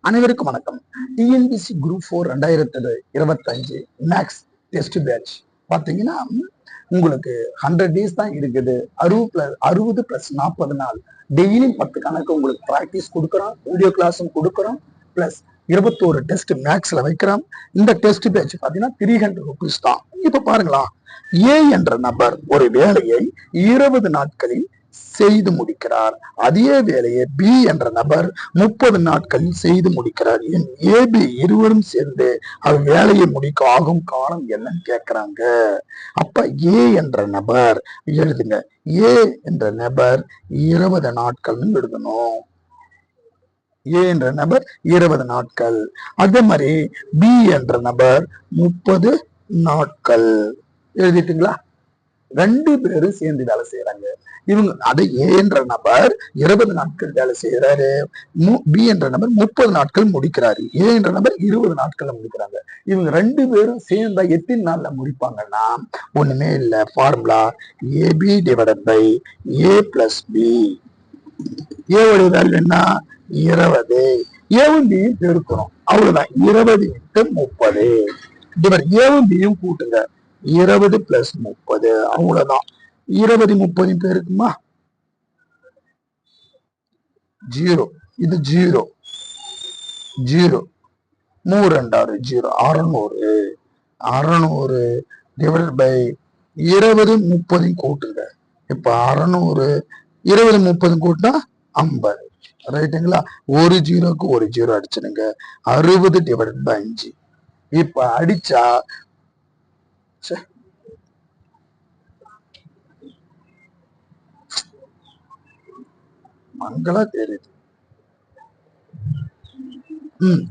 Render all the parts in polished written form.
அனைவருக்கும் வணக்கம். TNPSC group 4 2025 maths test batch பாத்தீங்கன்னா உங்களுக்கு 100 டேஸ் தான் இருக்குது. 60+40 நாள் டெய்லியும் 10 கணக்கு உங்களுக்கு ப்ராக்டிஸ் கொடுக்குறோம், வீடியோ கிளாஸும் கொடுக்குறோம், பிளஸ் 21 டெஸ்ட் மேக்ஸ்ல வைக்கிறோம். இந்த டெஸ்ட் பேட்ச் பாத்தீங்கன்னா 300 rupees தான். இப்ப பாருங்களா, ஏ என்ற நபர் ஒரு வேலையை 20 நாட்களில் செய்து முடிக்கிறார். அதே வேலையை பி என்ற நபர் 30 நாட்களில் செய்து முடிக்கிறார். என் ஏபி இருவரும் சேர்ந்து அவர் வேலையை முடிக்க ஆகும் காலம் என்னன்னு கேட்கிறாங்க. அப்ப ஏ என்ற நபர் எழுதுங்க. ஏ என்ற நபர் 20 நாட்கள்னு எழுதணும். ஏ என்ற நபர் 20 நாட்கள். அதே மாதிரி பி என்ற நபர் 30 நாட்கள். எழுதிட்டுங்களா? 2 பேரும் சேர்ந்து வேலை செய்யறாங்க. இவங்க அதை ஏ என்ற நபர் 20 நாட்கள் வேலை செய்யறாரு, பி என்ற நபர் 30 நாட்கள் முடிக்கிறாரு, ஏ என்ற நபர் 20 நாட்கள்ல முடிக்கிறாங்க. இவங்க 2 பேரும் சேர்ந்தா எத்தனை நாள்ல முடிப்பாங்கன்னா ஒண்ணுமே இல்லை. Formula AB divided by A plus B. ஏவுடைய வேல்யூ என்ன? 20. ஏவும் பியும் பெருக்கணும், அவ்வளவுதான். 20 × 30 டிவைட் ஏவும் பியும் கூட்டுங்க. 20 + 30 அவ்வளவுதான். 20 30 பேருக்குமா 0. இது 0 0 3 0 600. 600 டிவைட் பை 20 30 கூட்டுங்க. இப்ப 600 20 30 கூட்டினா 50. ரைட்டுங்களா? ஒரு ஜீரோக்கு ஒரு ஜீரோ அடிச்சிடுங்க. 60 divide by 5. இப்ப அடிச்சா மங்களா தெரியுது.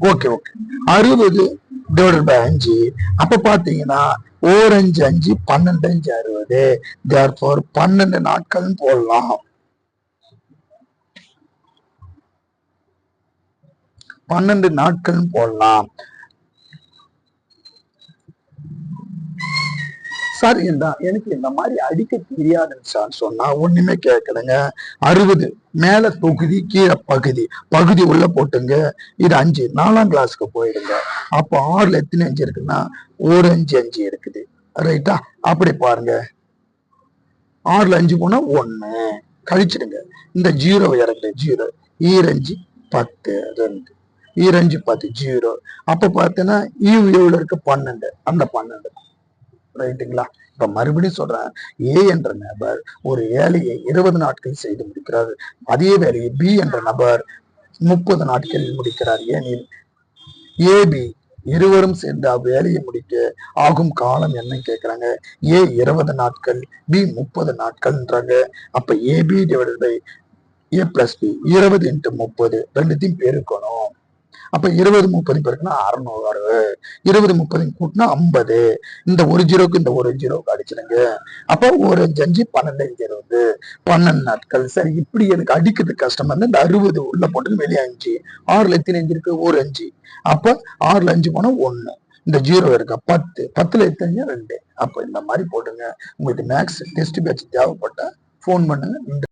Okay okay. 60 divided by 5. அப்ப பாத்தீங்கன்னா 1 5 5 12 5 60. therefore 12 நாட்கள் போடலாம். 12 நாட்கள் போடலாம். சார் எனக்கு இந்த மாதிரி அடிக்க தெரியாதுன்னு சார் சொன்னா ஒண்ணுமே கேட்கணுங்க. 60 மேல தொகுதி கீழே பகுதி உள்ள போட்டுங்க. இது 5 4ஆம் கிளாஸுக்கு போயிடுங்க. அப்போ 6ல எத்தனை 5 இருக்குன்னா 1 5 5 இருக்குது. ரைட்டா? அப்படி பாருங்க. 6ல 5 போனா 1 கழிச்சிடுங்க. இந்த 0 இறங்க. 0 ஈரஞ்சு 10 2 ஈரஞ்சு 10 0. அப்ப பார்த்தீங்கன்னா எவ்வளவு இருக்கு? 12. அந்த 12. ரைட்டுங்களா? இப்ப மறுபடியும் சொல்றேன். ஏ என்ற நபர் ஒரு வேலையை 20 நாட்கள் செய்து முடிக்கிறார். அதே வேலையை பி என்ற நபர் 30 நாட்களில் முடிக்கிறார். ஏனில் ஏபி இருவரும் சேர்ந்து வேலையை முடிக்க ஆகும் காலம் என்ன கேட்கிறாங்க. ஏ 20 நாட்கள், பி 30 நாட்கள்ன்றாங்க. அப்ப AB divided by A plus B 20 × 30 ரெண்டுத்தையும் பெருக்கணும். அப்ப 20 30 பேருக்குன்னா 600. 20 30 கூட்டினா 50. இந்த ஒரு ஜீரோக்கு இந்த ஒரு ஜீரோக்கு அடிச்சிடுங்க. அப்ப 1 5 5 12 5 12 நாட்கள். சரி, இப்படி எனக்கு அடிக்கிறது கஷ்டமா இருந்தா இந்த 60 உள்ள போட்டு வெளியே 5. 6ல எத்தனை 5 இருக்கு? ஒரு 5. அப்ப 6ல 5 போனா 1. இந்த 0 இருக்கா? 10. 10ல எத்தனை? 2. அப்ப இந்த மாதிரி போட்டுங்க. உங்களுக்கு மேக்ஸ் டெஸ்ட் பேட்ச் தேவைப்பட்டா போன் பண்ணுங்க.